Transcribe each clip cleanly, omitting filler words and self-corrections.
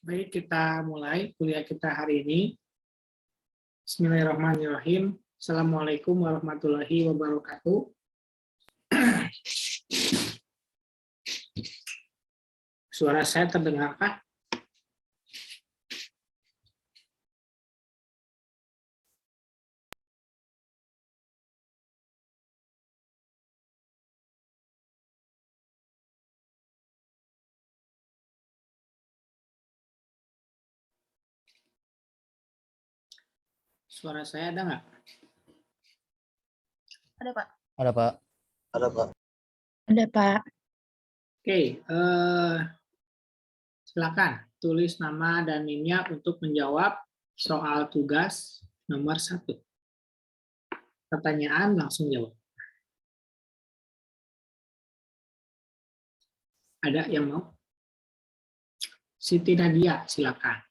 Baik, kita mulai kuliah kita hari ini. Bismillahirrahmanirrahim. Assalamualaikum warahmatullahi wabarakatuh. Suara saya terdengarkah? Suara saya ada nggak? Ada, Pak. Ada, Pak. Ada, Pak. Ada, Pak. Oke, silakan tulis nama dan NIM-nya untuk menjawab soal tugas nomor 1. Pertanyaan langsung jawab. Ada yang mau? Siti Nadia, silakan.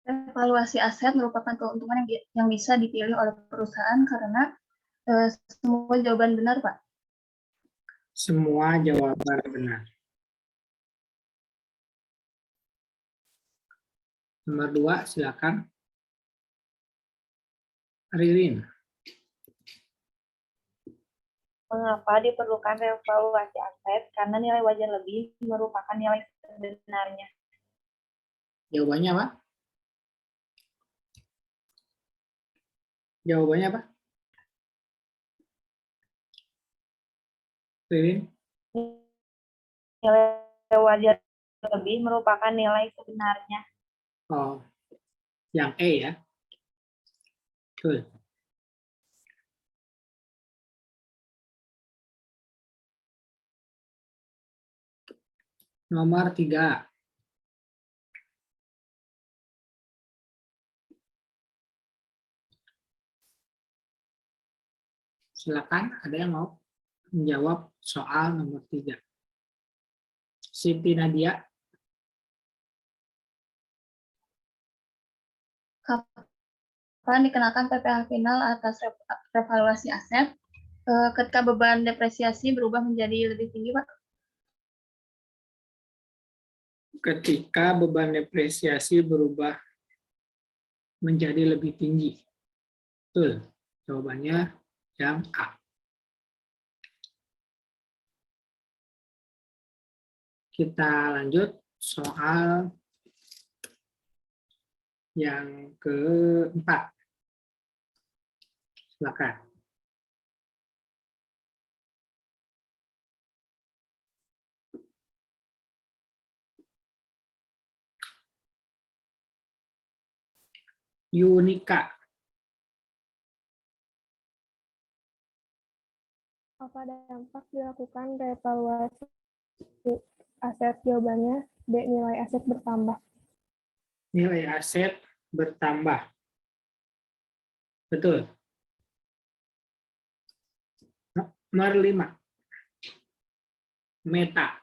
Evaluasi aset merupakan keuntungan yang bisa dipilih oleh perusahaan karena semua jawaban benar, Pak. Semua jawaban benar. Nomor 2, silakan. Ririn. Mengapa diperlukan revaluasi aset? Karena nilai wajar lebih merupakan nilai sebenarnya. Jawabannya apa? Jawabannya apa? Ririn. Nilai wajar lebih merupakan nilai sebenarnya. Oh, yang E ya. Betul. Nomor 3. Silakan, ada yang mau menjawab soal nomor 3. Siti Nadia. Kapan dikenakan PPh final atas revaluasi aset ketika beban depresiasi berubah menjadi lebih tinggi, Pak? Ketika beban depresiasi berubah menjadi lebih tinggi. Betul. Jawabannya yang A. Kita lanjut soal yang keempat. Silakan. Yunika. Apa dampak dilakukan revaluasi aset? Jawabannya D, nilai aset bertambah. Nilai aset bertambah. Betul. Nomor 5. Meta.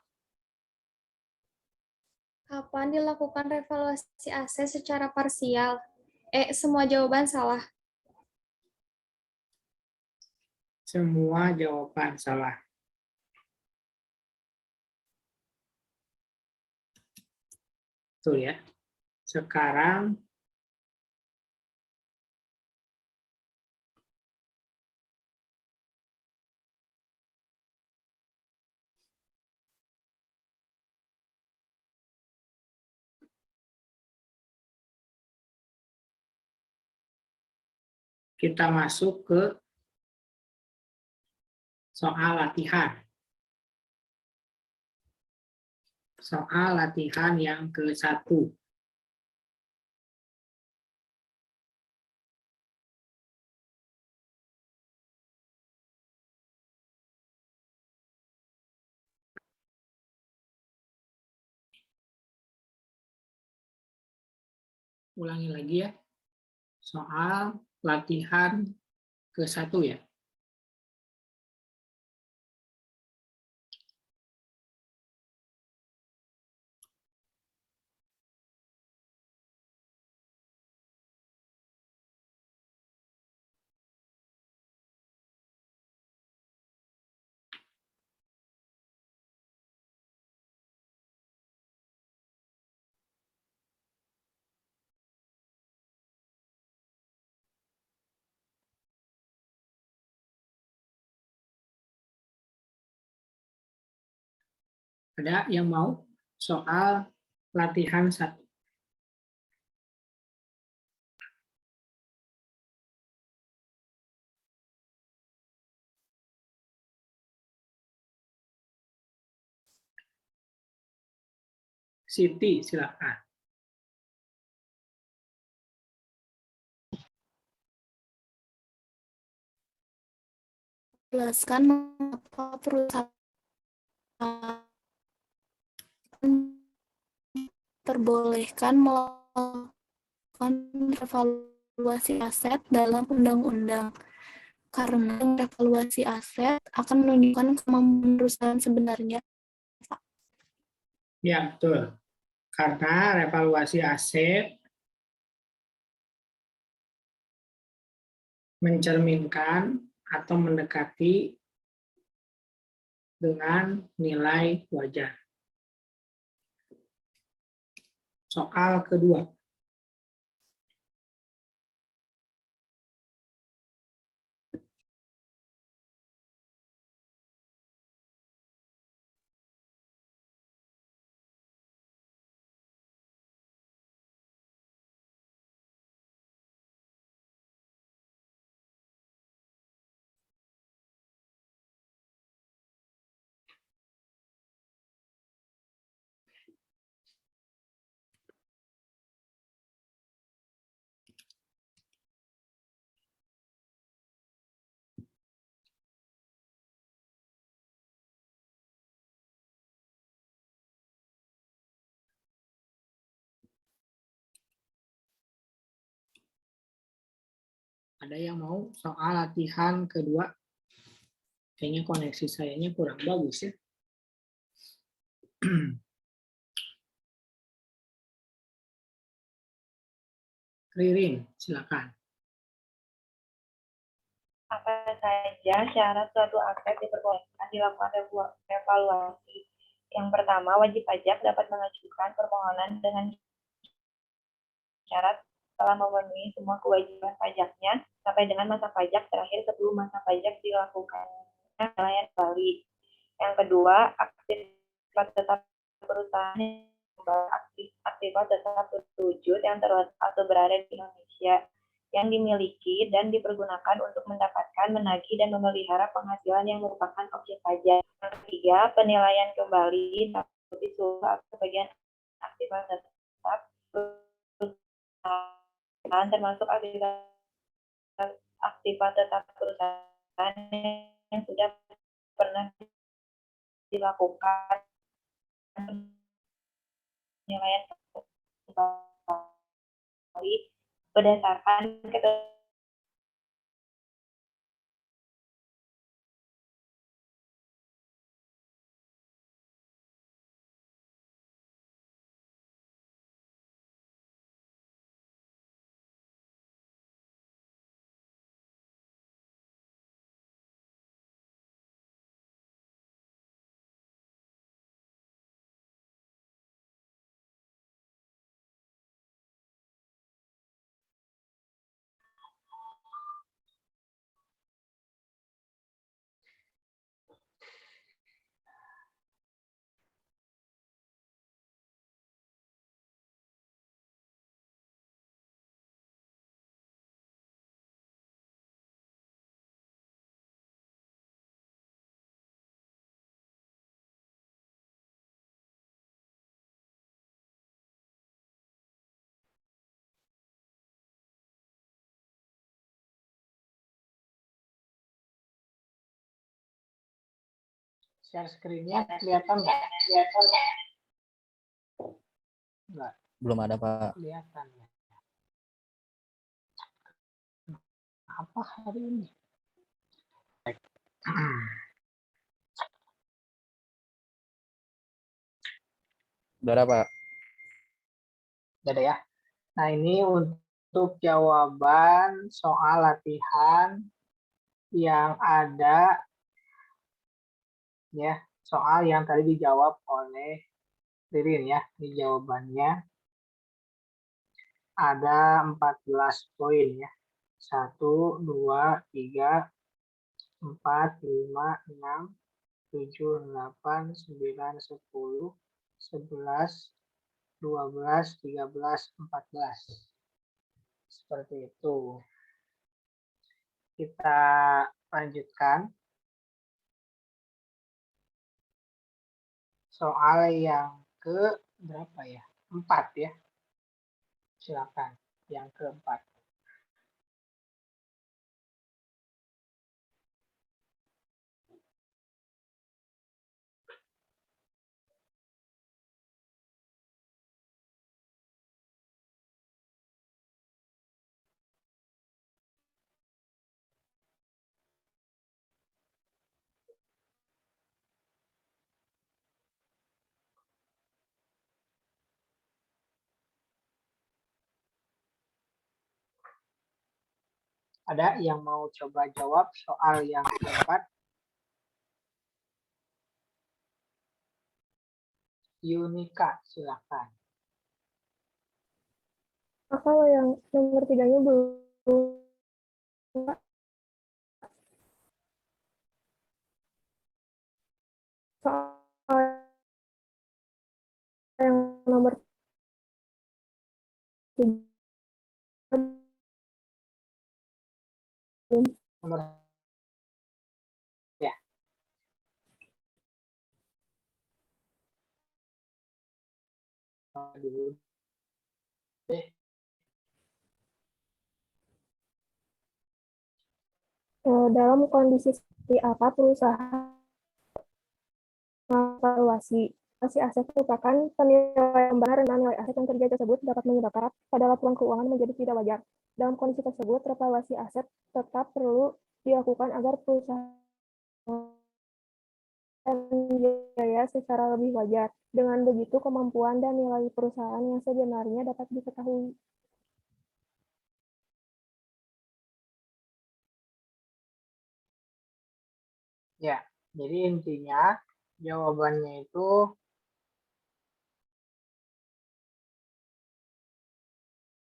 Kapan dilakukan revaluasi aset secara parsial? E, semua jawaban salah. Semua jawaban salah. Betul ya. Sekarang kita masuk ke soal latihan. Soal latihan yang ke-1. Ulangi lagi ya. Soal latihan ke-1 ya. Ada yang mau soal latihan 1? Siti, silakan. Jelaskan mengapa perusahaan perbolehkan melakukan evaluasi aset dalam undang-undang. Karena evaluasi aset akan menunjukkan kemampuan perusahaan sebenarnya. Ya, betul. Karena revaluasi aset mencerminkan atau mendekati dengan nilai wajar. Soal kedua. Ada yang mau soal latihan kedua? Kayaknya koneksi sayanya kurang bagus ya. Ririn, silakan. Apa saja syarat suatu aset diperbolehkan dilakukan evaluasi? Yang pertama, wajib pajak dapat mengajukan permohonan dengan syarat telah memenuhi semua kewajiban pajaknya sampai dengan masa pajak terakhir sebelum masa pajak dilakukan penilaian kembali. Yang kedua, aktivitas tetap perusahaan aktivitas tetap berwujud yang terletak atau berada di Indonesia yang dimiliki dan dipergunakan untuk mendapatkan, menagih, dan memelihara penghasilan yang merupakan objek pajak. Yang ketiga, penilaian kembali dapat seluruh atau bagian aktivitas tetap perusahaan termasuk aktivitas tetap perusahaan yang sudah pernah dilakukan penilaian kembali berdasarkan Share screen-nya kelihatan nggak? Nggak Belum ada, Pak. kelihatan ya. Apa hari ini? Udah ada, Pak. Ada ya. Nah, ini untuk jawaban soal latihan yang ada ya, soal yang tadi dijawab oleh Ririn ya. Ini jawabannya ada 14 poin ya. 1, 2, 3, 4, 5, 6, 7, 8, 9, 10, 11, 12, 13, 14. Seperti itu. Kita lanjutkan. Soal yang ke berapa ya? 4 ya. Silakan. Yang keempat. Ada yang mau coba jawab soal yang keempat? Yunika, silakan. Kalau yang nomor 3-nya belum. Soal yang nomor 3 Nomor ya. Dulu. Dalam kondisi seperti apa perusahaan evaluasi aset merupakan penilaian benar dan nilai aset yang terjadi tersebut dapat menyebabkan pada laporan keuangan menjadi tidak wajar. Dalam kondisi tersebut, revaluasi aset tetap perlu dilakukan agar perusahaan biaya secara lebih wajar. Dengan begitu, kemampuan dan nilai perusahaan yang sebenarnya dapat diketahui. Ya, jadi intinya jawabannya itu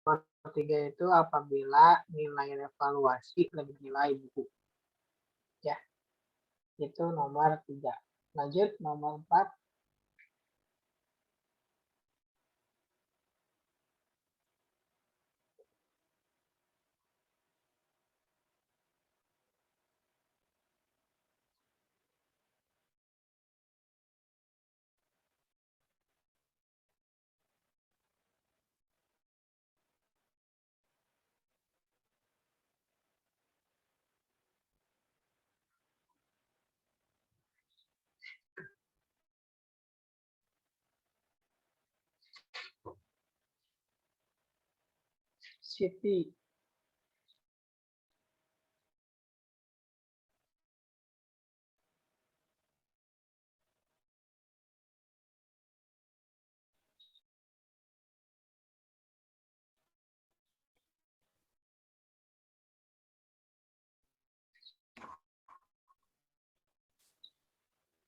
nomor 3 itu apabila nilai revaluasi lebih nilai buku. Ya, itu nomor 3. Lanjut nomor 4. Siti.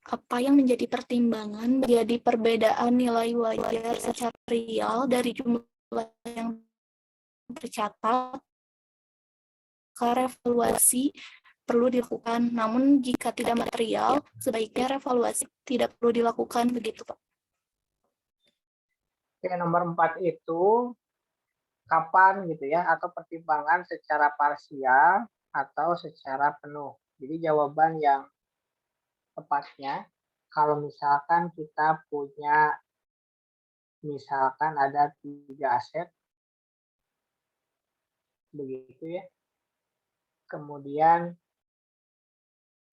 Apa yang menjadi pertimbangan menjadi perbedaan nilai wajar secara real dari jumlah yang tercatat? Revaluasi perlu dilakukan, namun jika tidak material, sebaiknya revaluasi tidak perlu dilakukan, begitu Pak. Oke, nomor 4 itu kapan gitu ya, atau pertimbangan secara parsial atau secara penuh. Jadi jawaban yang tepatnya, kalau misalkan kita punya, misalkan ada 3 aset, begitu ya. Kemudian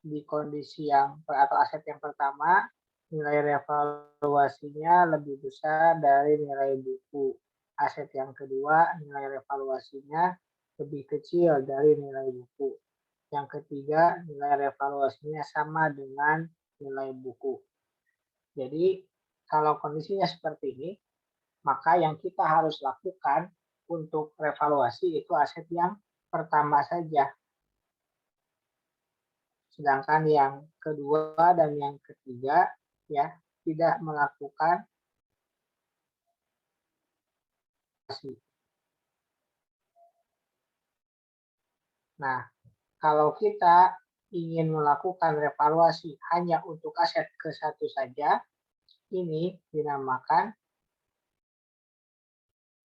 di kondisi yang atau aset yang pertama, nilai revaluasinya lebih besar dari nilai buku. Aset yang kedua, nilai revaluasinya lebih kecil dari nilai buku. Yang ketiga, nilai revaluasinya sama dengan nilai buku. Jadi, kalau kondisinya seperti ini, maka yang kita harus lakukan untuk revaluasi itu aset yang pertama saja. Sedangkan yang kedua dan yang ketiga ya tidak melakukan revaluasi. Nah, kalau kita ingin melakukan revaluasi hanya untuk aset ke satu saja, ini dinamakan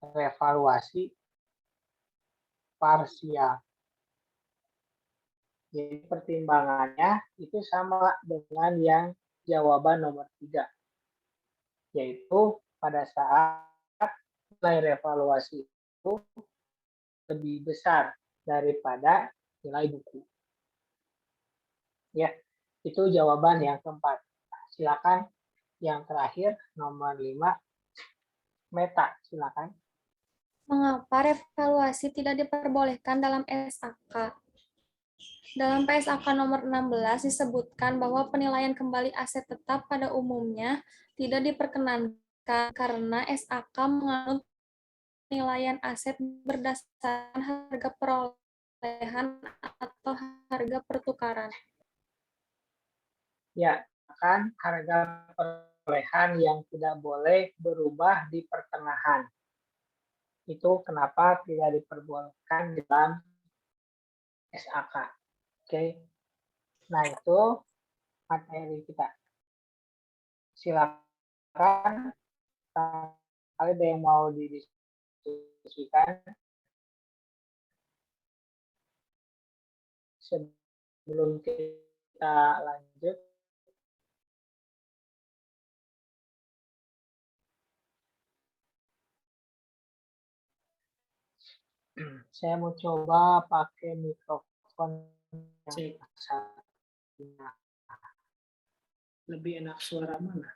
revaluasi parsial. Jadi pertimbangannya itu sama dengan yang jawaban nomor 3. Yaitu pada saat nilai revaluasi itu lebih besar daripada nilai buku. Ya, itu jawaban yang keempat. Silakan yang terakhir nomor 5. Meta, silakan. Mengapa revaluasi tidak diperbolehkan dalam SAK? Dalam PSAK nomor 16 disebutkan bahwa penilaian kembali aset tetap pada umumnya tidak diperkenankan karena SAK menganut penilaian aset berdasarkan harga perolehan atau harga pertukaran. Ya, kan harga perolehan yang tidak boleh berubah di pertengahan. Itu kenapa tidak diperbolehkan dalam SAK. Oke. Nah, itu materi kita. Silakan ada yang mau didiskusikan sebelum kita lanjut. Saya mau coba pakai mikrofon yang lebih enak suara mana?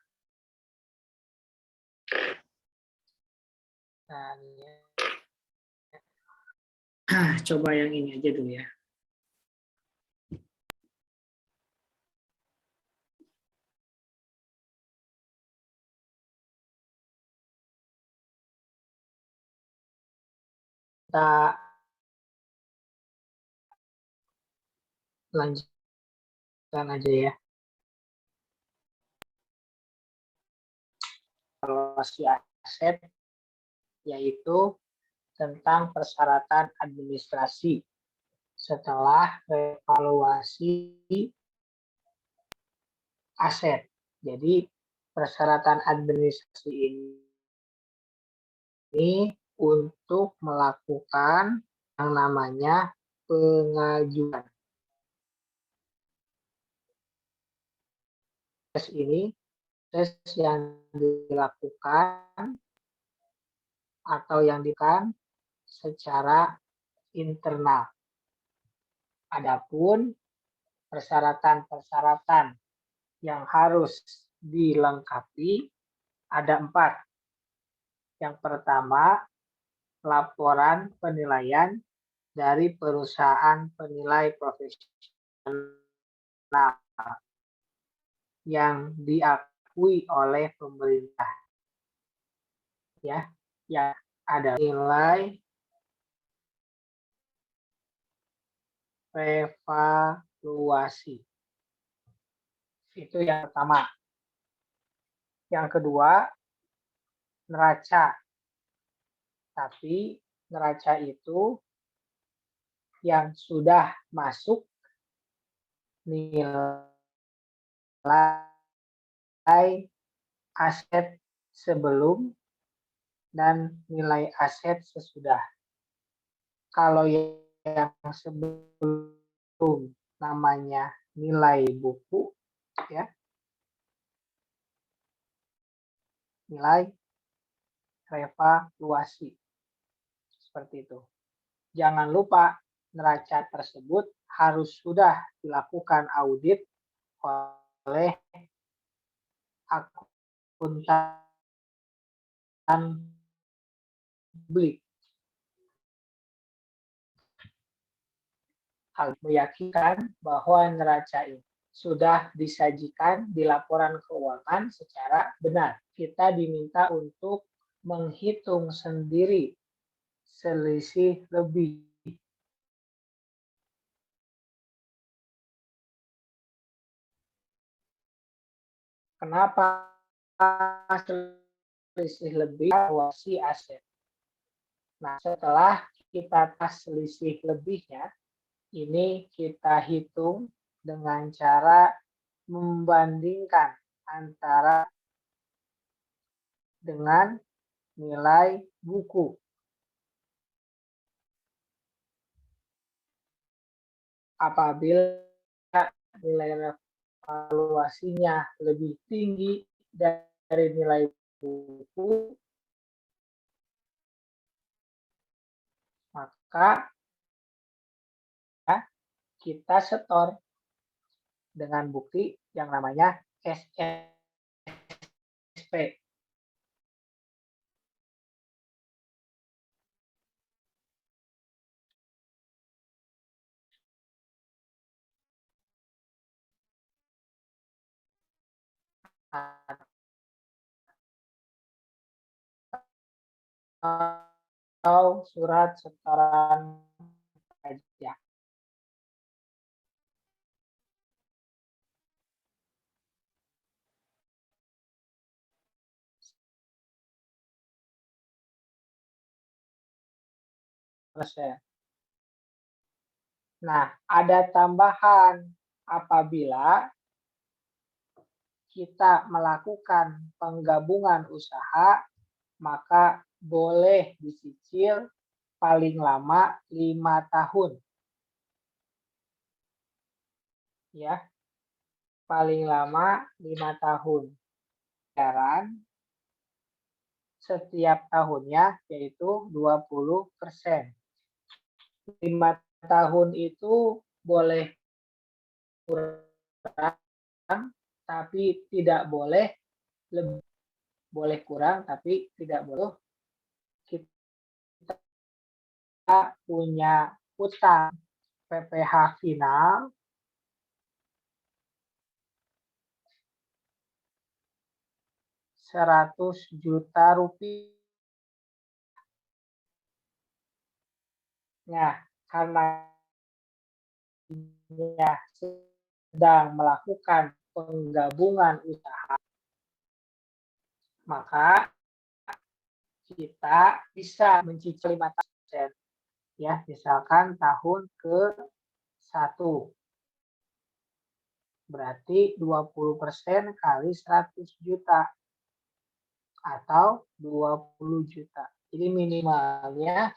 Coba yang ini aja dulu ya. Kita lanjutkan aja ya. Evaluasi aset yaitu tentang persyaratan administrasi setelah evaluasi aset. Jadi persyaratan administrasi ini untuk melakukan yang namanya pengajuan. Tes ini tes yang dilakukan atau yang dilakukan secara internal. Adapun persyaratan-persyaratan yang harus dilengkapi ada 4. Yang pertama, laporan penilaian dari perusahaan penilai profesional yang diakui oleh pemerintah. Ya, yang ada nilai revaluasi. Itu yang pertama. Yang kedua, neraca. Tapi neraca itu yang sudah masuk nilai aset sebelum dan nilai aset sesudah. Kalau yang sebelum namanya nilai buku, ya, nilai revaluasi. Seperti itu. Jangan lupa neraca tersebut harus sudah dilakukan audit oleh akuntan publik. Hal meyakinkan bahwa neraca ini sudah disajikan di laporan keuangan secara benar. Kita diminta untuk menghitung sendiri selisih lebih. Kenapa selisih lebih? Evaluasi aset. Nah, setelah kita tas selisih lebihnya, ini kita hitung dengan cara membandingkan antara dengan nilai buku. Apabila nilai evaluasinya lebih tinggi dari nilai buku, maka kita setor dengan bukti yang namanya SSP. Atau surat setoran pajak. Nah, ada tambahan apabila kita melakukan penggabungan usaha, maka boleh dicicil paling lama 5 tahun. Ya, paling lama 5 tahun. Setiap tahunnya yaitu 20%. 5 tahun itu boleh kurang, tapi tidak boleh lebih. Boleh kurang, tapi tidak boleh. Kita punya utang PPh final Rp100 juta. Nah, karena sedang melakukan penggabungan usaha, maka kita bisa mencicil 5%. Ya, misalkan tahun ke-1. Berarti 20% kali 100 juta. Atau 20 juta. Jadi minimalnya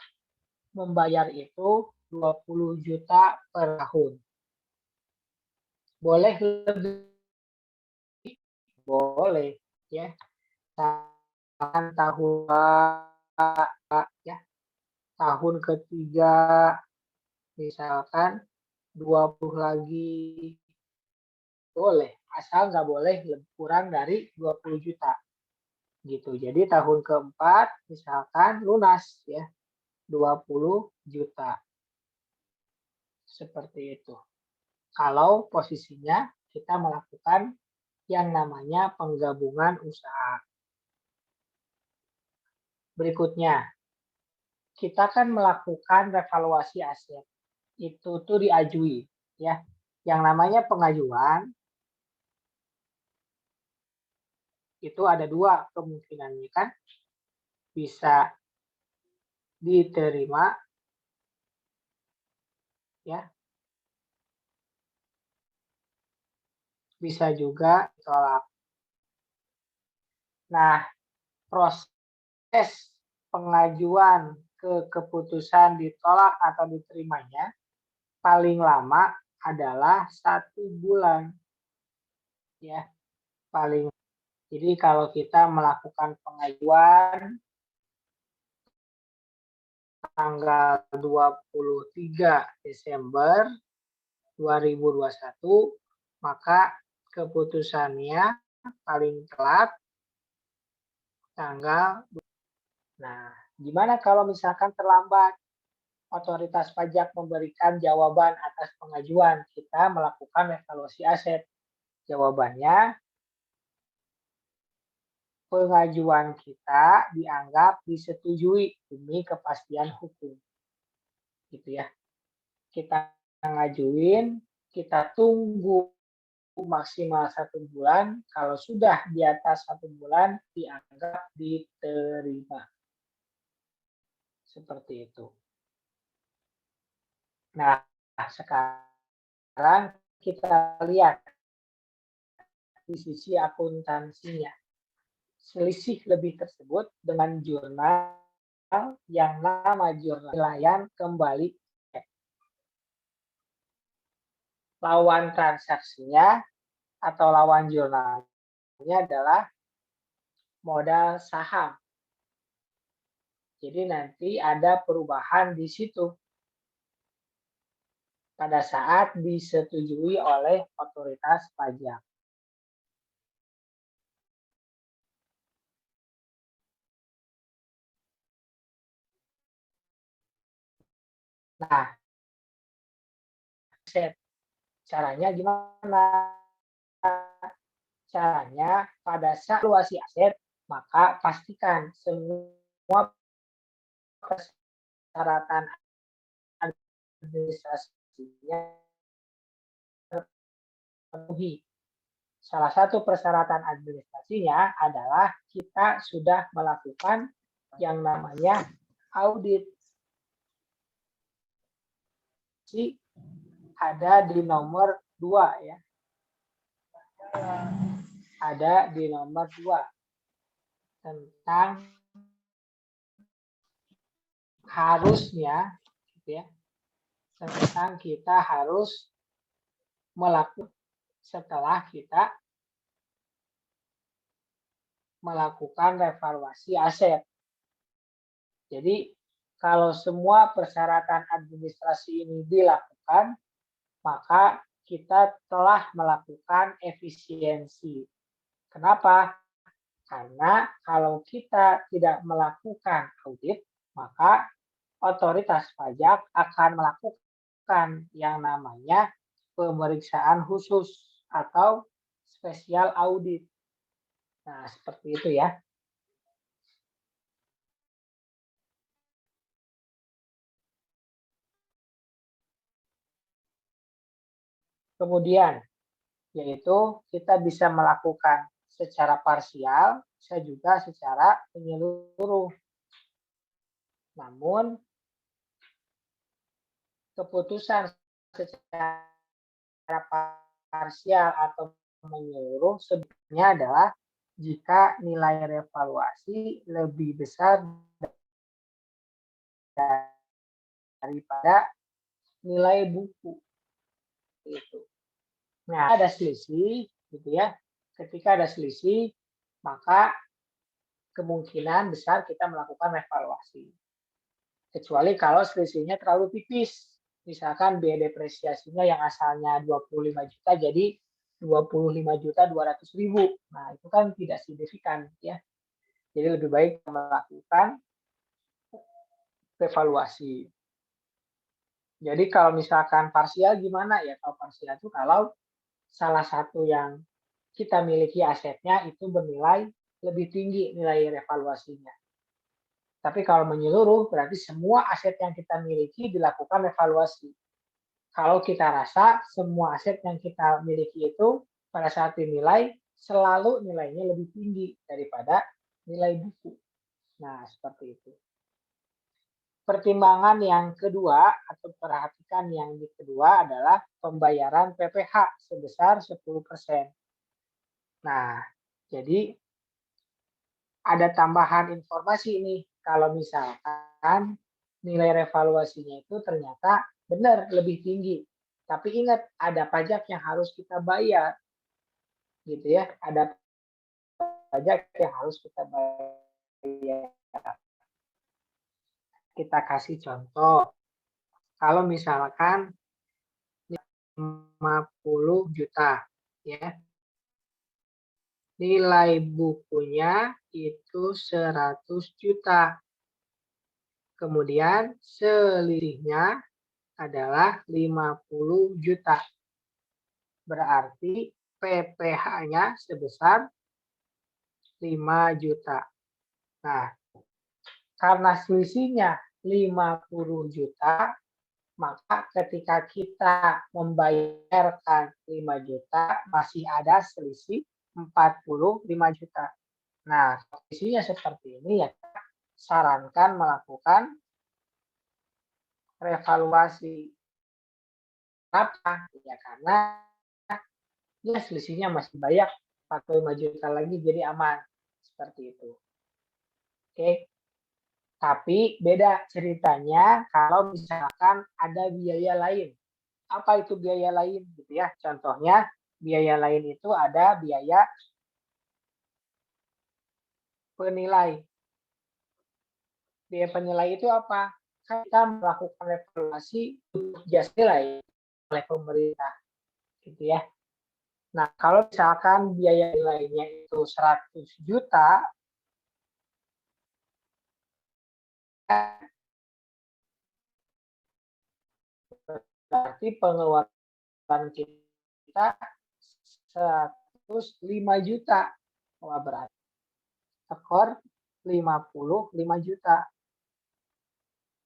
membayar itu 20 juta per tahun. Boleh lebih? Boleh, ya. Tahun ya. Tahun ketiga misalkan 20 lagi. Boleh, asal nggak boleh lebih kurang dari 20 juta. Gitu. Jadi tahun keempat misalkan lunas ya 20 juta. Seperti itu. Kalau posisinya kita melakukan yang namanya penggabungan usaha. Berikutnya, kita kan melakukan revaluasi aset. Itu tuh diajui ya. Yang namanya pengajuan itu ada dua kemungkinannya kan. Bisa diterima ya. Bisa juga ditolak. Nah, proses pengajuan ke keputusan ditolak atau diterimanya paling lama adalah 1 bulan. Ya, paling. Jadi kalau kita melakukan pengajuan tanggal 23 Desember 2021, maka keputusannya paling telat tanggal. Nah, gimana kalau misalkan terlambat? Otoritas pajak memberikan jawaban atas pengajuan kita melakukan evaluasi aset. Jawabannya, pengajuan kita dianggap disetujui demi kepastian hukum. Gitu ya. Kita ngajuin, kita tunggu maksimal 1 bulan. Kalau sudah di atas 1 bulan, dianggap diterima. Seperti itu. Nah, sekarang kita lihat di sisi akuntansinya. Selisih lebih tersebut dengan jurnal yang nama jurnal penilaian kembali. Lawan transaksinya atau lawan jurnalnya adalah modal saham. Jadi nanti ada perubahan di situ pada saat disetujui oleh otoritas pajak. Nah, caranya gimana? Caranya pada saat evaluasi aset, maka pastikan semua persyaratan administrasinya terpenuhi. Salah satu persyaratan administrasinya adalah kita sudah melakukan yang namanya audit. Ada di nomor 2 ya. Ada di nomor 2 tentang harusnya gitu ya. Tentang kita harus melakukan setelah kita melakukan revaluasi aset. Jadi kalau semua persyaratan administrasi ini dilakukan, maka kita telah melakukan efisiensi. Kenapa? Karena kalau kita tidak melakukan audit, maka otoritas pajak akan melakukan yang namanya pemeriksaan khusus atau special audit. Nah, seperti itu ya. Kemudian, yaitu kita bisa melakukan secara parsial, bisa juga secara menyeluruh. Namun, keputusan secara parsial atau menyeluruh sebenarnya adalah jika nilai revaluasi lebih besar daripada nilai buku. Itu. Nah, ada selisih, gitu ya. Ketika ada selisih, maka kemungkinan besar kita melakukan revaluasi. Kecuali kalau selisihnya terlalu tipis. Misalkan biaya depresiasinya yang asalnya 25 juta jadi 25.200.000. Nah, itu kan tidak signifikan ya. Jadi lebih baik melakukan revaluasi. Jadi kalau misalkan parsial gimana ya? Kalau parsial itu kalau salah satu yang kita miliki asetnya itu bernilai lebih tinggi nilai revaluasinya. Tapi kalau menyeluruh berarti semua aset yang kita miliki dilakukan revaluasi. Kalau kita rasa semua aset yang kita miliki itu pada saat dinilai selalu nilainya lebih tinggi daripada nilai buku. Nah, seperti itu. Pertimbangan yang kedua atau perhatikan yang kedua adalah pembayaran PPh sebesar 10%. Nah, jadi ada tambahan informasi ini. Kalau misalkan nilai revaluasinya itu ternyata benar lebih tinggi. Tapi ingat ada pajak yang harus kita bayar. Gitu ya, ada pajak yang harus kita bayar. Kita kasih contoh. Kalau misalkan 50 juta ya. Nilai bukunya itu 100 juta. Kemudian selisihnya adalah 50 juta. Berarti PPh-nya sebesar 5 juta. Nah, karena selisihnya 50 juta, maka ketika kita membayarkan 5 juta, masih ada selisih 45 juta. Nah, kondisinya seperti ini ya, sarankan melakukan revaluasi. Kenapa? Ya karena ya selisihnya masih banyak, 45 juta lagi jadi aman. Seperti itu. Oke. Tapi beda ceritanya kalau misalkan ada biaya lain. Apa itu biaya lain gitu ya? Contohnya biaya lain itu ada biaya penilai. Biaya penilai itu apa? Kita melakukan evaluasi untuk jasa nilai oleh pemerintah gitu ya. Nah, kalau misalkan biaya nilainya itu 100 juta, berarti pengeluaran kita 105 juta. Wah, berarti skor 55 juta.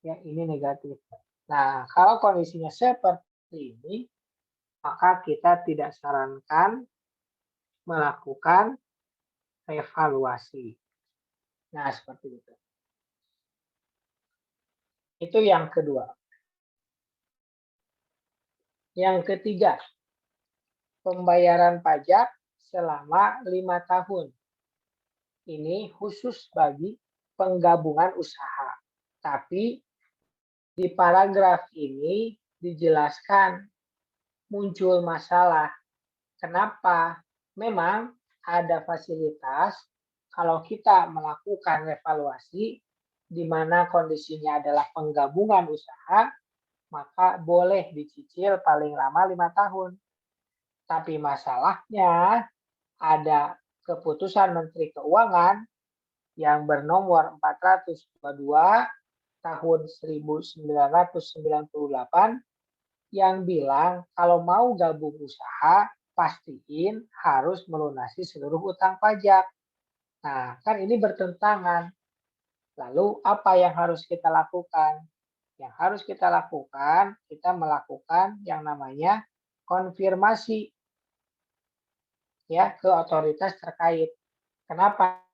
Ya, ini negatif. Nah, kalau kondisinya seperti ini, maka kita tidak sarankan melakukan evaluasi. Nah, seperti itu. Itu yang kedua. Yang ketiga, pembayaran pajak selama 5 tahun. Ini khusus bagi penggabungan usaha. Tapi di paragraf ini dijelaskan muncul masalah. Kenapa? Memang ada fasilitas kalau kita melakukan evaluasi di mana kondisinya adalah penggabungan usaha, maka boleh dicicil paling lama 5 tahun. Tapi masalahnya ada keputusan Menteri Keuangan yang bernomor 422 tahun 1998 yang bilang kalau mau gabung usaha, pastiin harus melunasi seluruh utang pajak. Nah, kan ini bertentangan. Lalu apa yang harus kita lakukan? Yang harus kita lakukan, kita melakukan yang namanya konfirmasi ya ke otoritas terkait. Kenapa?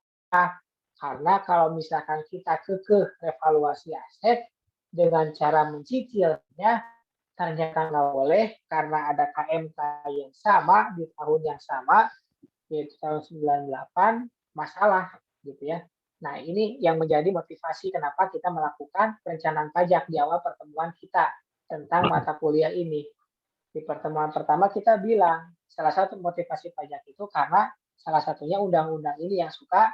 Karena kalau misalkan kita kekeh evaluasi aset dengan cara mencicilnya, ternyata nggak boleh karena ada KMK yang sama di tahun yang sama, yaitu tahun 98, masalah gitu ya. Nah, ini yang menjadi motivasi kenapa kita melakukan perencanaan pajak di awal pertemuan kita tentang mata kuliah ini. Di pertemuan pertama kita bilang, salah satu motivasi pajak itu karena salah satunya undang-undang ini yang suka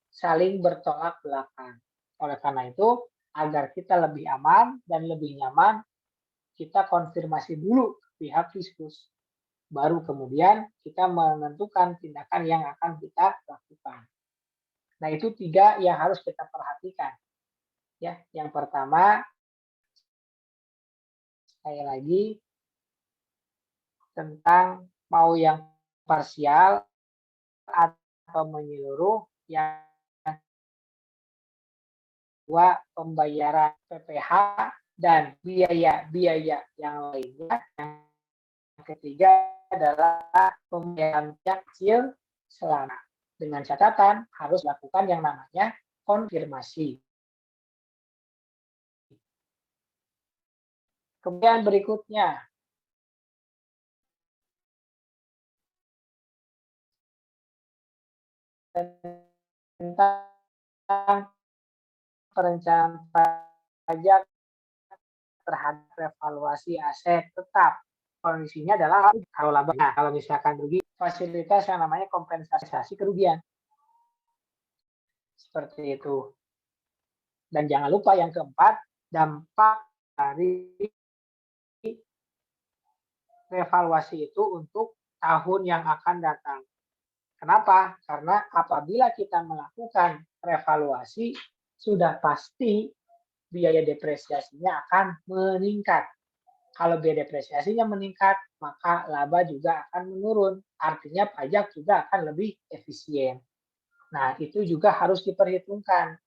saling bertolak belakang. Oleh karena itu, agar kita lebih aman dan lebih nyaman, kita konfirmasi dulu ke pihak Fiskus. Baru kemudian kita menentukan tindakan yang akan kita lakukan. Nah, itu 3 yang harus kita perhatikan. Ya, yang pertama, sekali lagi, tentang mau yang parsial atau menyeluruh, yang kedua pembayaran PPh dan biaya-biaya yang lainnya. Yang ketiga adalah pembayaran pajak kecil selama. Dengan catatan harus lakukan yang namanya konfirmasi. Kemudian berikutnya, tentang perencanaan pajak terhadap evaluasi aset tetap. Kondisinya adalah kalau laba, nah, kalau misalkan rugi, fasilitas yang namanya kompensasi kerugian. Seperti itu. Dan jangan lupa yang keempat, dampak dari revaluasi itu untuk tahun yang akan datang. Kenapa? Karena apabila kita melakukan revaluasi, sudah pasti biaya depresiasinya akan meningkat. Kalau biaya depresiasinya meningkat, maka laba juga akan menurun. Artinya pajak juga akan lebih efisien. Nah, itu juga harus diperhitungkan.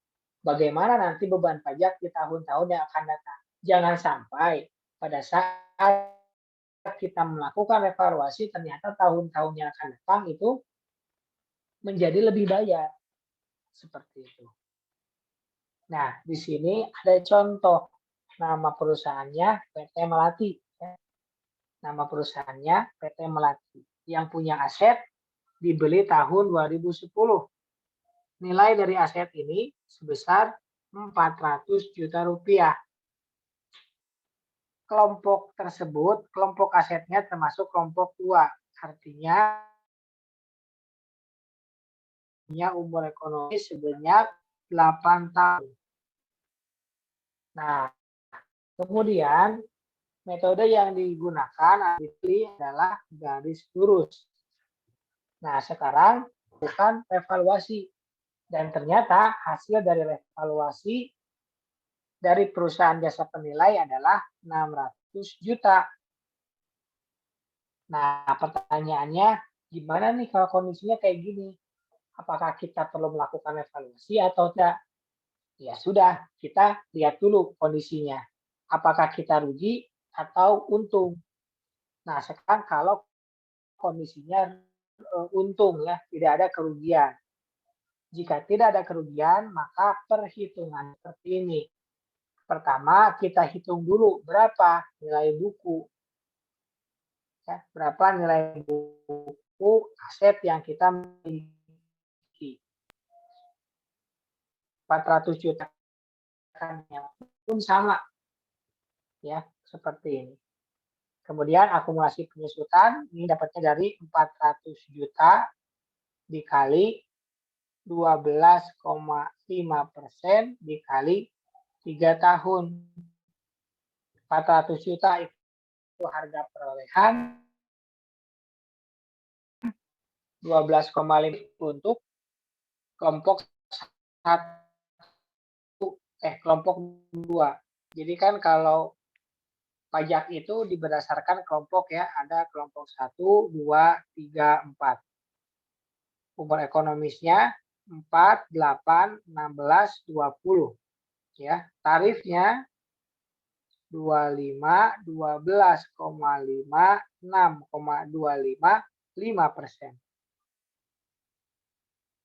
Bagaimana nanti beban pajak di tahun-tahun yang akan datang. Jangan sampai pada saat kita melakukan evaluasi, ternyata tahun-tahun yang akan datang itu menjadi lebih bayar. Seperti itu. Nah, di sini ada contoh. Nama perusahaannya PT Melati. Nama perusahaannya PT Melati. Yang punya aset dibeli tahun 2010. Nilai dari aset ini sebesar 400 juta rupiah. Kelompok tersebut, kelompok asetnya termasuk kelompok 2. Artinya umur ekonomi sebanyak 8 tahun. Nah, kemudian metode yang digunakan adalah garis lurus. Nah, sekarang bukan evaluasi. Dan ternyata hasil dari evaluasi dari perusahaan jasa penilai adalah 600 juta. Nah, pertanyaannya gimana nih kalau kondisinya kayak gini? Apakah kita perlu melakukan evaluasi atau tidak? Ya sudah, kita lihat dulu kondisinya. Apakah kita rugi atau untung? Nah, sekarang kalau kondisinya untung ya, tidak ada kerugian. Jika tidak ada kerugian, maka perhitungan seperti ini. Pertama, kita hitung dulu berapa nilai buku. Ya, berapa nilai buku aset yang kita miliki. 400 juta kan pun sama. Ya, seperti ini. Kemudian akumulasi penyusutan, ini dapatnya dari 400 juta dikali 12,5% dikali 3 tahun. 400 juta itu harga perolehan, 12,5 untuk kelompok 2. Jadi kan kalau pajak itu berdasarkan kelompok ya, ada kelompok 1, 2, 3, 4. Umur ekonomisnya 4, 8, 16, 20. Ya, tarifnya 25, 12,5, 6,25, 5%.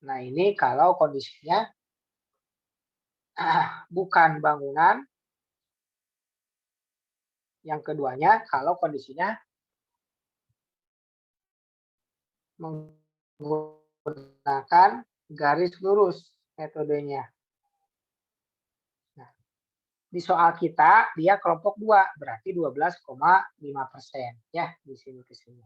Nah, ini kalau kondisinya bukan bangunan. Yang keduanya kalau kondisinya menggunakan garis lurus metodenya. Nah, di soal kita dia kelompok 2, berarti 12,5% ya di sini ke sini.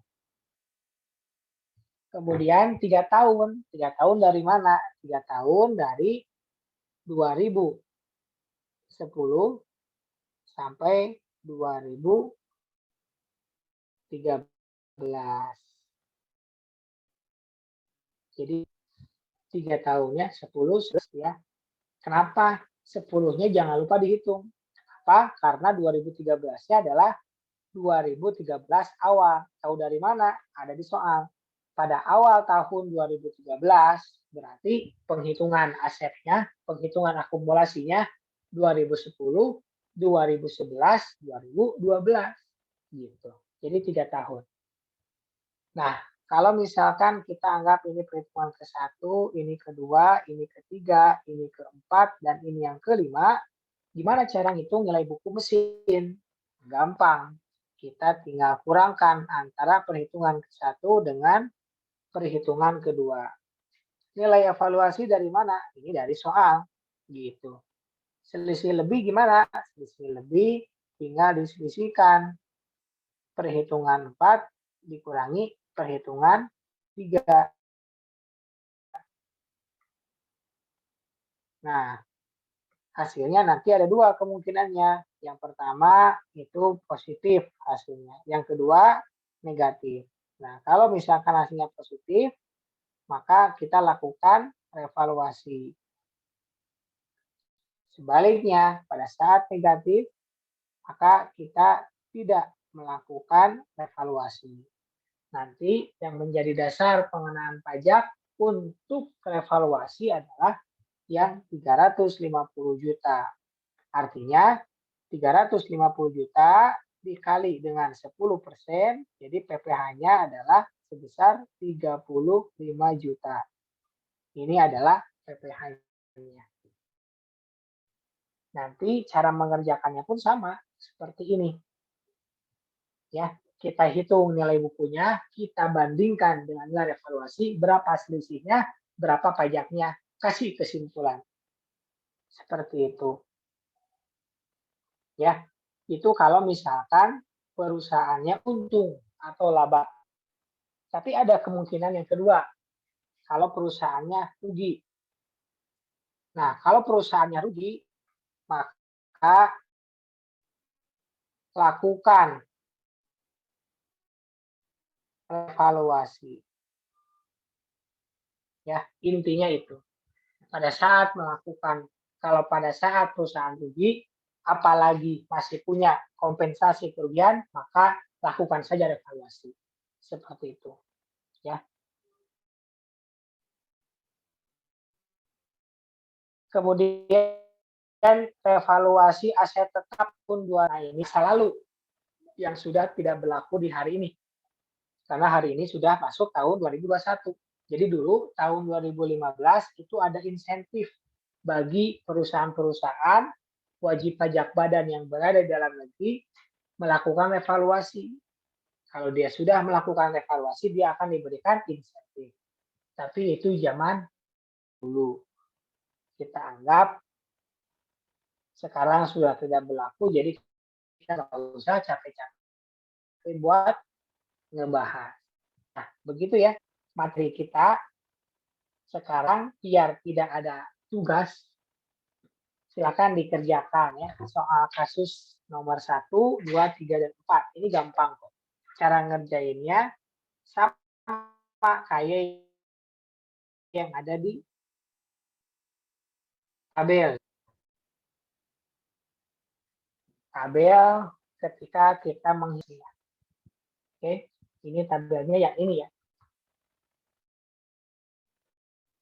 Kemudian 3 tahun. 3 tahun dari mana? 3 tahun dari 2010 sampai 2013. Jadi 3 tahunnya 10 ya. Kenapa 10-nya jangan lupa dihitung? Kenapa? Karena 2013-nya adalah 2013 awal. Tahu dari mana? Ada di soal. Pada awal tahun 2013 berarti penghitungan asetnya, penghitungan akumulasinya 2010, 2011, 2012 gitu. Jadi 3 tahun. Nah, kalau misalkan kita anggap ini perhitungan ke-1, ini ke-2, ini ke-3, ini ke-4, dan ini yang ke-5, gimana cara ngitung nilai buku mesin? Gampang. Kita tinggal kurangkan antara perhitungan ke-1 dengan perhitungan ke-2. Nilai evaluasi dari mana? Ini dari soal. Gitu. Selisih lebih gimana? Selisih lebih tinggal diselisihkan. Perhitungan 4 dikurangi perhitungan 3. Nah, hasilnya nanti ada 2 kemungkinannya. Yang pertama itu positif hasilnya. Yang kedua negatif. Nah, kalau misalkan hasilnya positif, maka kita lakukan revaluasi. Sebaliknya, pada saat negatif, maka kita tidak melakukan revaluasi. Nanti yang menjadi dasar pengenaan pajak untuk revaluasi adalah yang 350 juta. Artinya 350 juta dikali dengan 10%, jadi PPh-nya adalah sebesar 35 juta. Ini adalah PPh-nya. Nanti cara mengerjakannya pun sama seperti ini. Ya, kita hitung nilai bukunya, kita bandingkan dengan nilai evaluasi, berapa selisihnya, berapa pajaknya, kasih kesimpulan. Seperti itu. Ya, itu kalau misalkan perusahaannya untung atau laba. Tapi ada kemungkinan yang kedua, kalau perusahaannya rugi. Nah, kalau perusahaannya rugi, maka lakukan evaluasi. Ya, intinya itu. Pada saat melakukan, kalau pada saat perusahaan rugi, apalagi masih punya kompensasi kerugian, maka lakukan saja evaluasi. Seperti itu. Ya. Kemudian evaluasi aset tetap tahun 2 ini selalu yang sudah tidak berlaku di hari ini. Karena hari ini sudah masuk tahun 2021. Jadi dulu tahun 2015 itu ada insentif bagi perusahaan-perusahaan wajib pajak badan yang berada di dalam negeri melakukan evaluasi. Kalau dia sudah melakukan evaluasi, dia akan diberikan insentif. Tapi itu zaman dulu. Kita anggap sekarang sudah tidak berlaku, jadi kita nggak usah capek-capek buat ngebahas. Nah, begitu ya materi kita. Sekarang biar tidak ada tugas, silakan dikerjakan ya soal kasus nomor 1, 2, 3, dan 4. Ini gampang kok. Cara ngerjainnya sama kayak yang ada di tabel. Tabel ketika kita menghitung. Oke, ini tabelnya yang ini ya.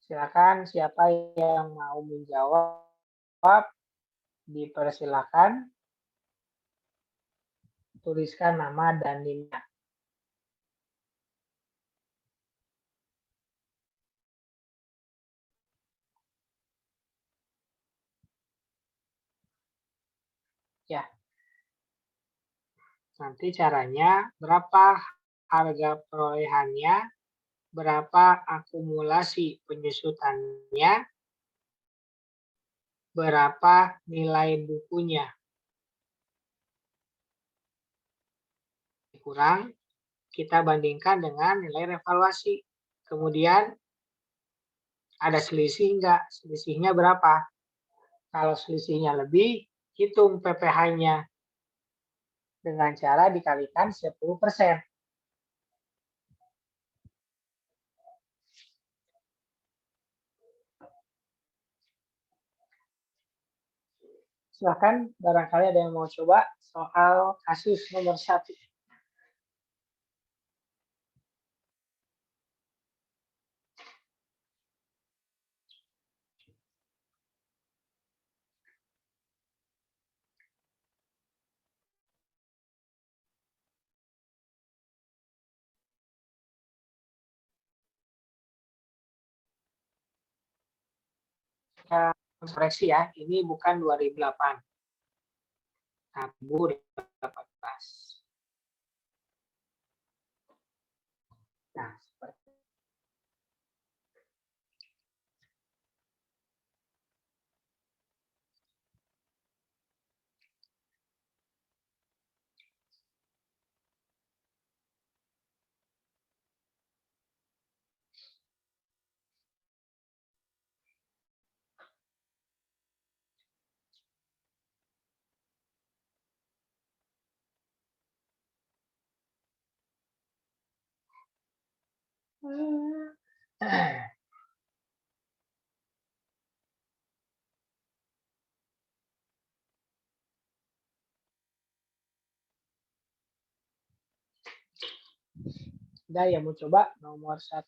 Silakan siapa yang mau menjawab, dipersilakan. Tuliskan nama dan NIM-nya. Ya. Nanti caranya berapa harga perolehannya, berapa akumulasi penyusutannya, berapa nilai bukunya. Kurang, kita bandingkan dengan nilai revaluasi. Kemudian ada selisih enggak? Selisihnya berapa? Kalau selisihnya lebih, hitung PPh-nya dengan cara dikalikan 10%. Silakan, barangkali ada yang mau coba soal kasus nomor 1. Koreksi ya, ini bukan 2008. Tapi 2018. Nah, seperti ada yang mau coba nomor 1.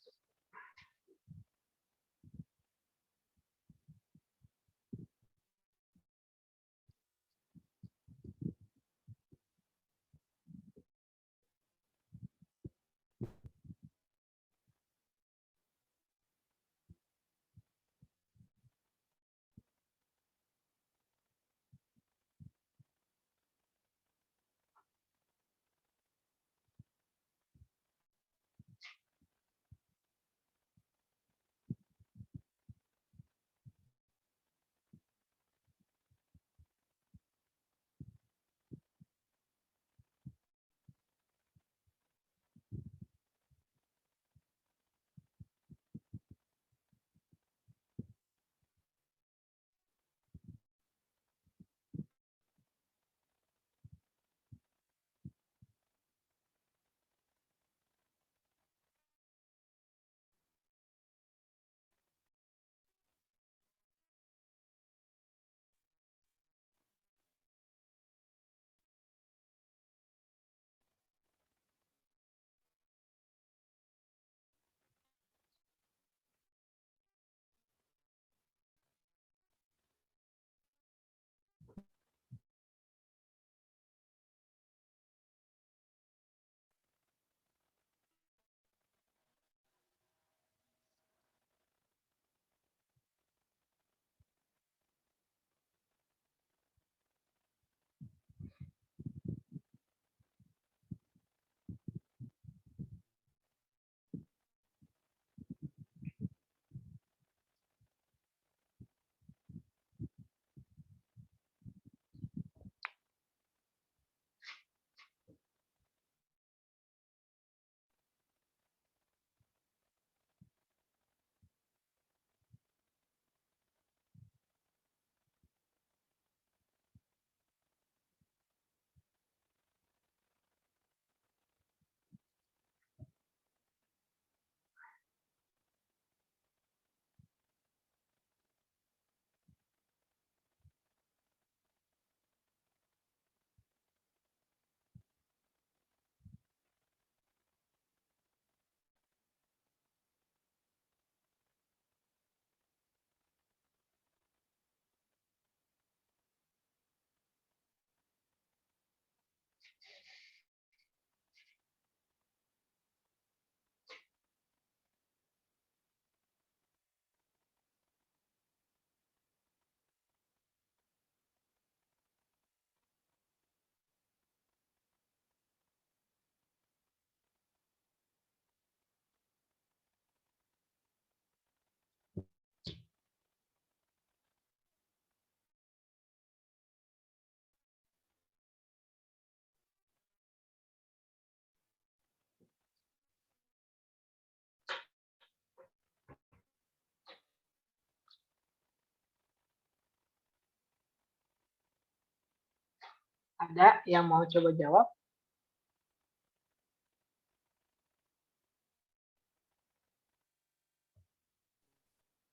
Ada yang mau coba jawab?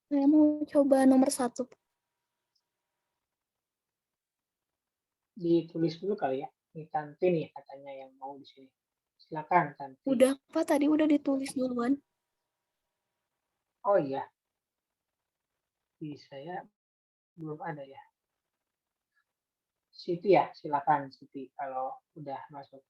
Saya mau coba nomor 1. Ditulis dulu kali ya. Ini Tanti nih katanya yang mau di sini. Silakan Tanti. Udah, Pak, tadi udah ditulis duluan. Oh iya. Di saya belum ada ya. Siti ya, silakan Siti kalau udah masuk.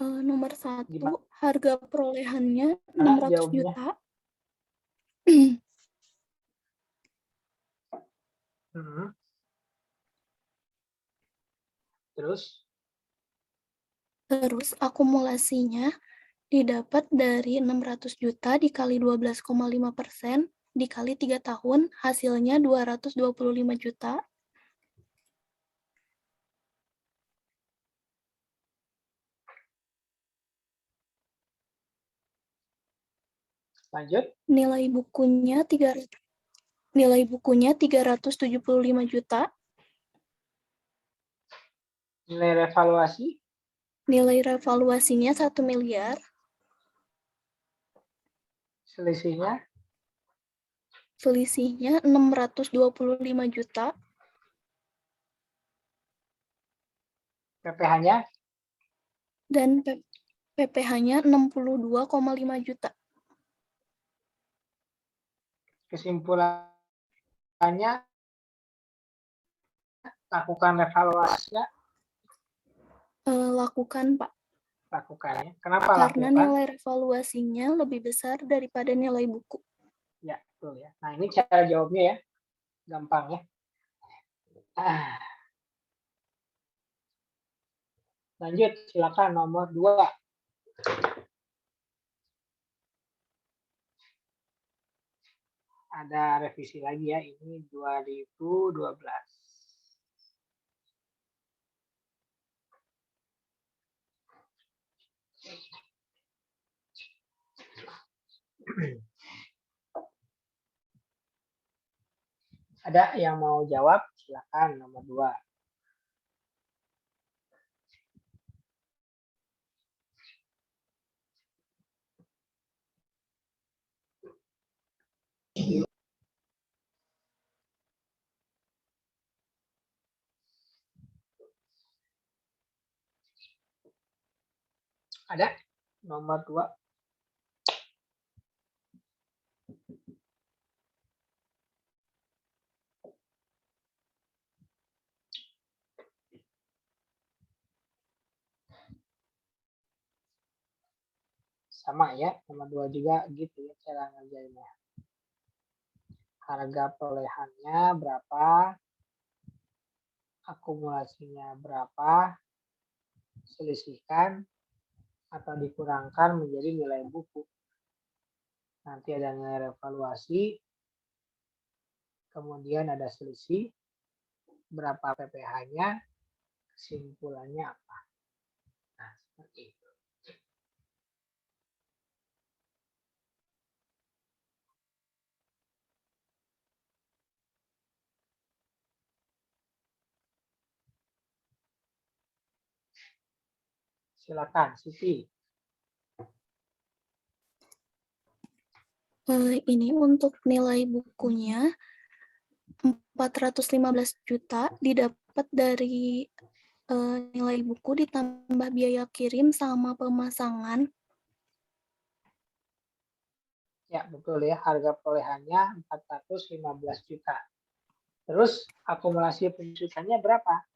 Nomor 1, Gimana harga perolehannya 600 jawabnya? juta. Terus? Terus akumulasinya didapat dari 600 juta dikali 12,5% dikali 3 tahun, hasilnya 225 juta. Lanjut. Nilai bukunya 375 juta. Nilai revaluasi? Nilai revaluasinya 1 miliar. Selisihnya? Selisihnya 625 juta. PPh-nya? Dan PPh-nya 62,5 juta. Kesimpulannya, lakukan revaluasi ya? Lakukan, Pak. Lakukan ya. Kenapa Karena lakukan? nilai revaluasinya lebih besar daripada nilai buku. Ya, betul ya. Nah, ini cara jawabnya ya. Gampang ya. Lanjut, silakan nomor 2. Ada revisi lagi ya, ini 2012. Ada yang mau jawab? Silakan nomor 2. Ada? Nomor 2. Sama ya, nomor 2 juga gitu ya cara ngerjainnya. Harga perolehannya berapa? Akumulasinya berapa? Selisihkan atau dikurangkan menjadi nilai buku. Nanti ada nilai revaluasi, kemudian ada selisih, berapa PPh-nya, kesimpulannya apa. Nah, seperti itu. Silakan, Siti. Ini untuk nilai bukunya 415 juta didapat dari nilai buku ditambah biaya kirim sama pemasangan. Ya, betul ya. Harga perolehannya 415 juta. Terus akumulasi penyusutannya berapa?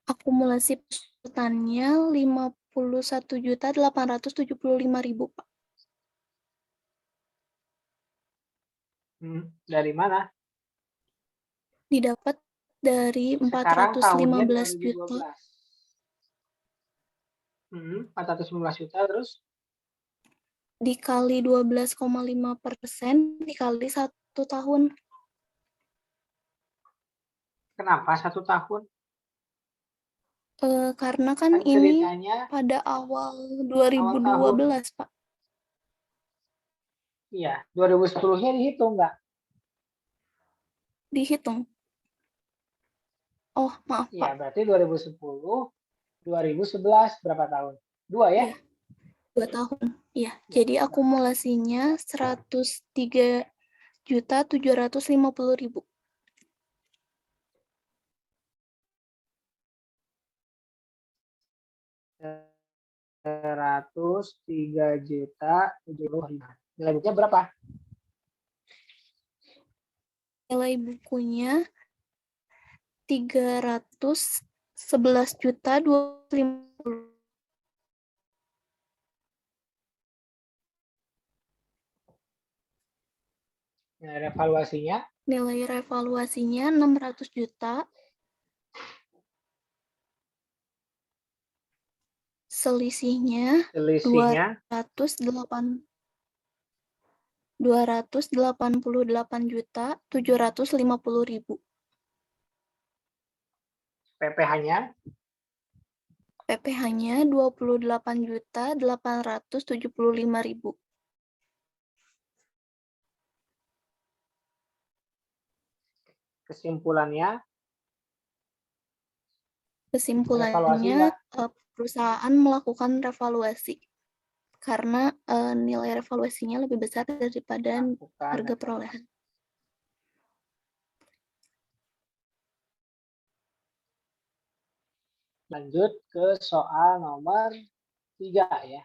Akumulasi penyusutannya 51.875.000, Pak. Dari mana? Didapat dari Sekarang tahunnya 415 juta 2012. 415 juta terus? dikali 12,5% dikali 1 tahun. Kenapa 1 tahun? Karena kan Kan ini ceritanya pada awal 2012, Pak. Iya, 2010-nya dihitung nggak? dihitung. Oh, maaf, Ya, Pak. berarti 2010, 2011 berapa tahun? 2 ya? Iya. 2 tahun. Iya, jadi akumulasinya 103.750.000. Ya. 103.070.000. Nilai bukunya berapa? Nilai bukunya 311.250.000. Nilai revaluasinya Nilai revaluasinya 600 juta. Selisihnya 288.750.000. PPh-nya PPh-nya 28.875.000. kesimpulannya evaluasi Kesimpulannya, nggak? perusahaan melakukan revaluasi karena nilai revaluasinya lebih besar daripada Lakukan harga perolehan. Lanjut ke soal nomor 3 ya.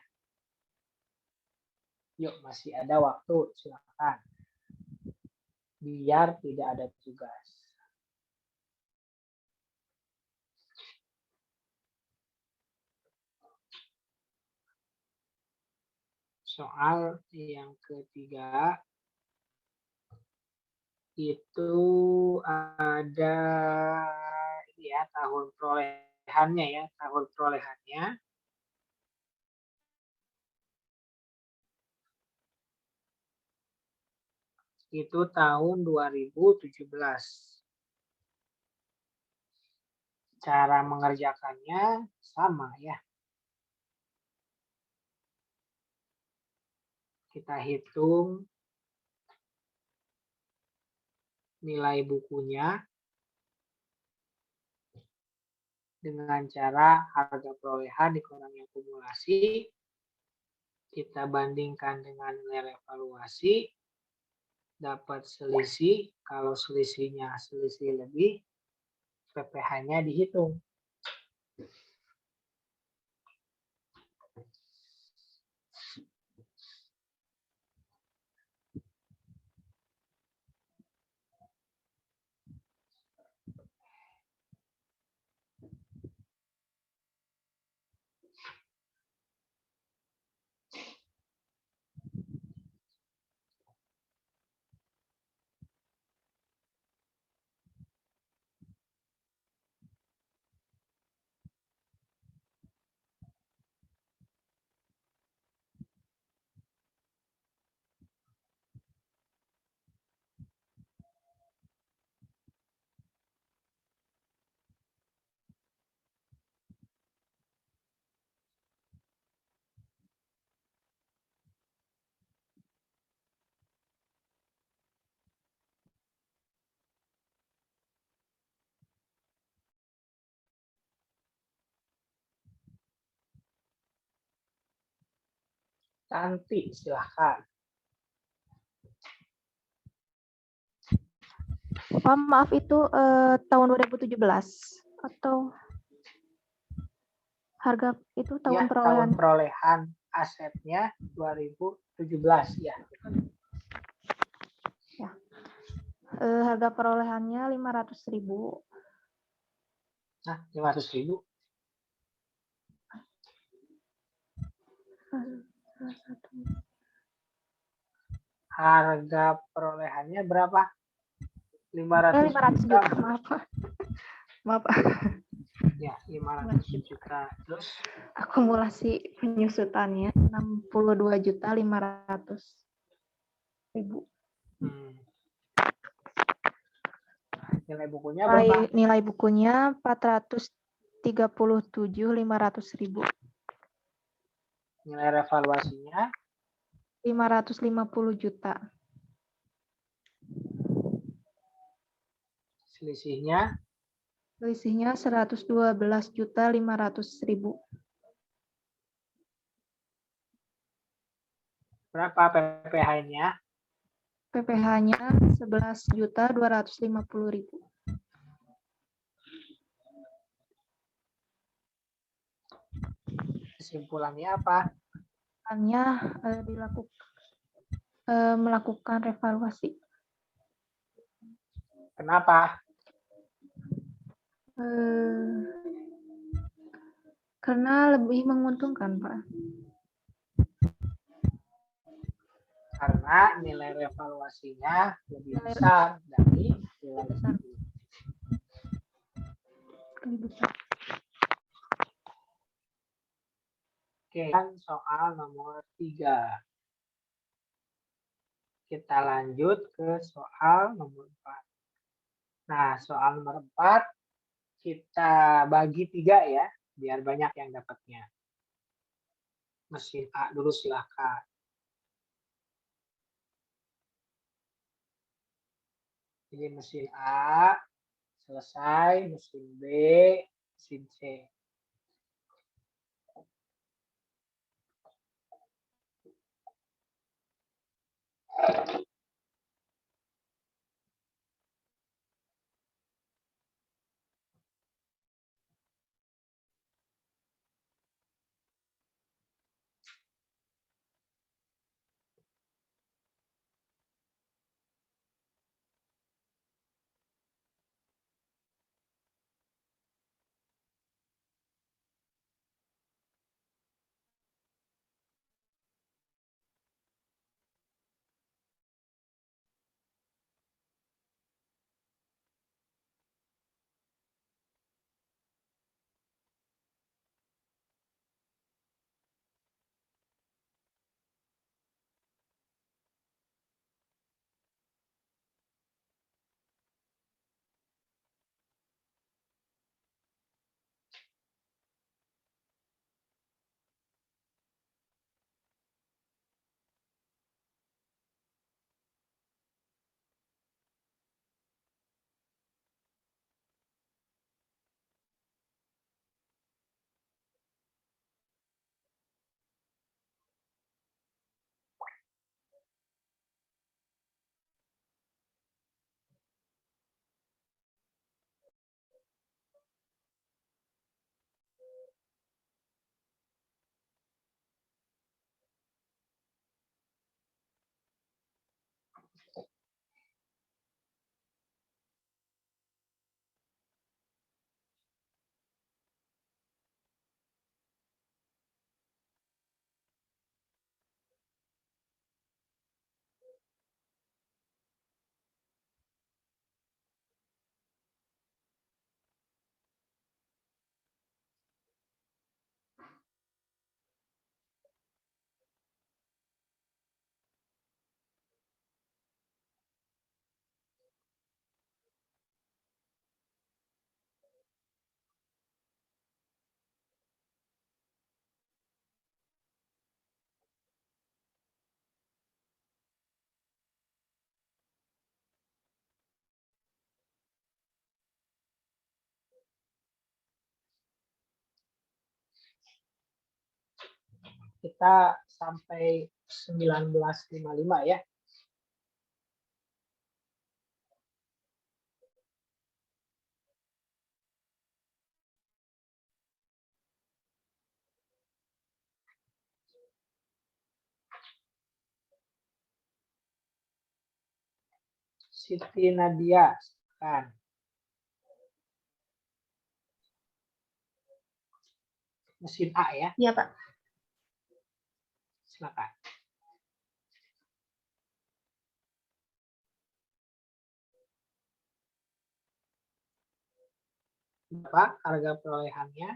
Yuk, masih ada waktu, silakan. Biar tidak ada tugas. Soal yang ketiga itu ada ini ya, tahun perolehannya ya, tahun perolehannya. Itu tahun 2017. Cara mengerjakannya sama ya. Kita hitung nilai bukunya dengan cara harga perolehan dikurangi akumulasi. Kita bandingkan dengan nilai evaluasi. Dapat selisih. Kalau selisihnya selisih lebih, PPh-nya dihitung. Tanti, silahkan. Pak, maaf itu tahun 2017 atau harga itu tahun Ya, perolehan? tahun perolehan asetnya 2017 ya. Ya. Harga perolehannya 500.000. Nah, 500.000. Harga perolehannya berapa? 500 juta. juta. Maaf. Maaf. Ya, 500 juta. Terus Akumulasi penyusutannya 62.500.000. Nilai bukunya berapa? Nilai bukunya 437.500.000. Nilai revaluasinya 550 juta. Selisihnya Selisihnya 112.500.000. berapa PPh-nya? PPh-nya 11.250.000. Kesimpulannya apa? Hanya melakukan revaluasi. Kenapa? Karena lebih menguntungkan, Pak. Karena nilai revaluasinya lebih besar dari nilai Besar. sebelumnya. Lebih besar. Oke, soal nomor 3. Kita lanjut ke soal nomor 4. Nah, soal nomor 4 kita bagi 3 ya, biar banyak yang dapatnya. Mesin A dulu silahkan. Jadi mesin A selesai, mesin B, mesin C. Kita sampai 1955 ya. Siti Nadia, silakan. Mesin A ya, Iya, Pak. silakan. Berapa harga perolehannya?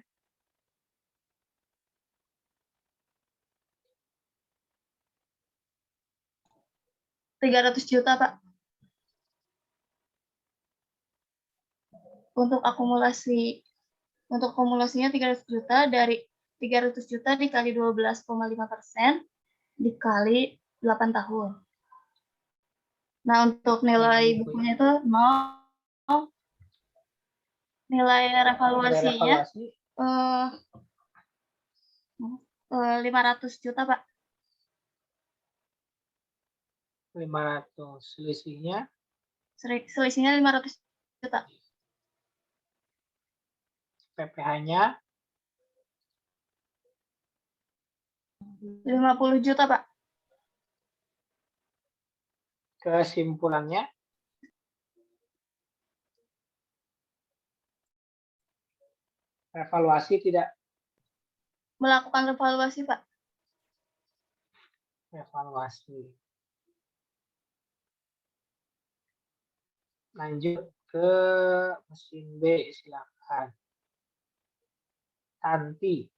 Rp300 juta, Pak. Untuk akumulasinya 300 juta, dari 300 juta dikali 12,5% dikali 8 tahun. Nah, untuk nilai bukunya itu 0, Nilai Nilai revaluasinya revaluasi 500 juta, Pak. 500. Selisihnya Selisihnya 500 juta. PPh-nya 50 juta, Pak. kesimpulannya revaluasi tidak Melakukan revaluasi, Pak. revaluasi. Lanjut ke mesin B, silakan. Tanti.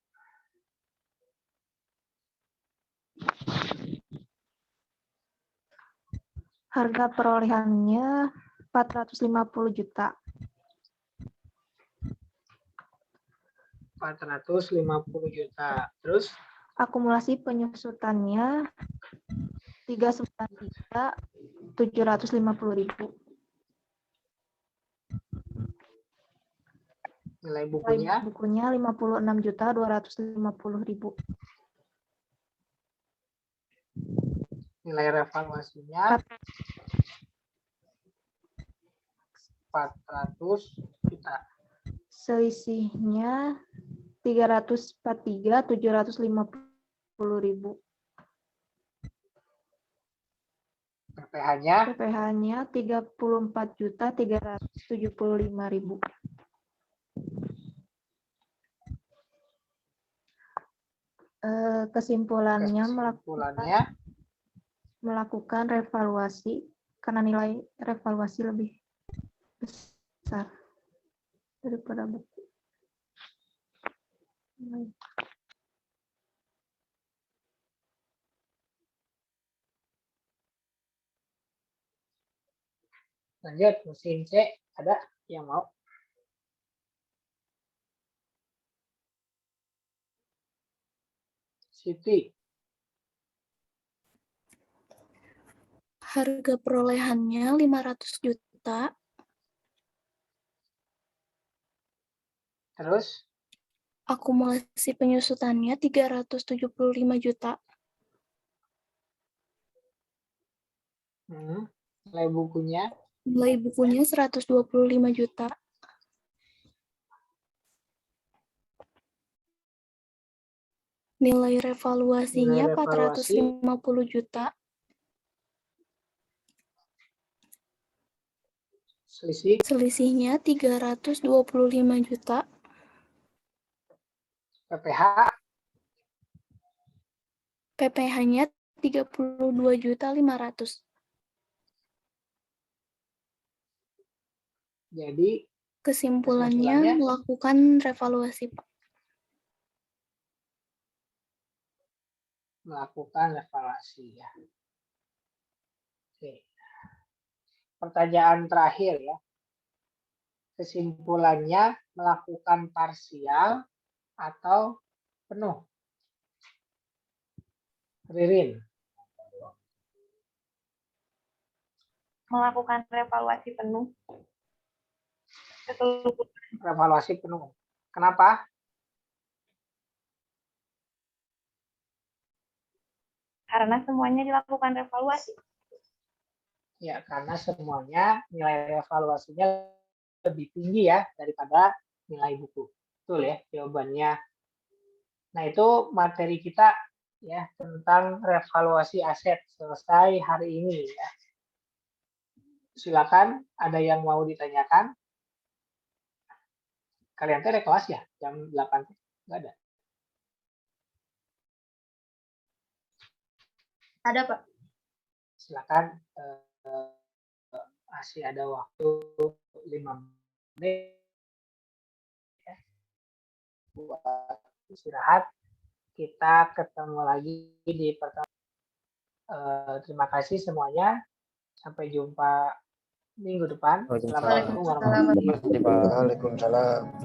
Harga perolehannya 450 juta. 450 juta. Terus Akumulasi penyusutannya 393.750.000. nilai bukunya Bukunya 56.250.000. nilai revaluasinya 400 juta. Selisihnya 343.750.000. PPh-nya PPh-nya 34.375.000. Kesimpulannya melakukan revaluasi karena nilai revaluasi lebih besar daripada buku. lanjut mesin C, ada yang mau? Siti. Harga perolehannya 500 juta. Terus Akumulasi penyusutannya 375 juta. Nilai bukunya Nilai bukunya 125 juta. Nilai revaluasinya 450 juta. Selisihnya 325 juta. PPh-nya 32.500.000. Jadi Kesimpulannya melakukan revaluasi, Pak. Melakukan revaluasi ya. Oke. Pertanyaan terakhir ya. Kesimpulannya melakukan parsial atau penuh? Ririn. Melakukan revaluasi penuh. Revaluasi penuh. Kenapa? Karena semuanya dilakukan revaluasi. Ya, karena semuanya nilai revaluasinya lebih tinggi ya daripada nilai buku. Betul ya jawabannya. Nah, itu materi kita ya tentang revaluasi aset selesai hari ini ya. Silakan, ada yang mau ditanyakan? Kalian teh ada kelas ya jam 8? Enggak ada. Ada, Pak. Silakan, masih ada waktu 5 menit ya, buat istirahat. Kita ketemu lagi di pertemuan. Terima kasih semuanya. Sampai jumpa minggu depan. Assalamualaikum warahmatullahi wabarakatuh. Waalaikumsalam.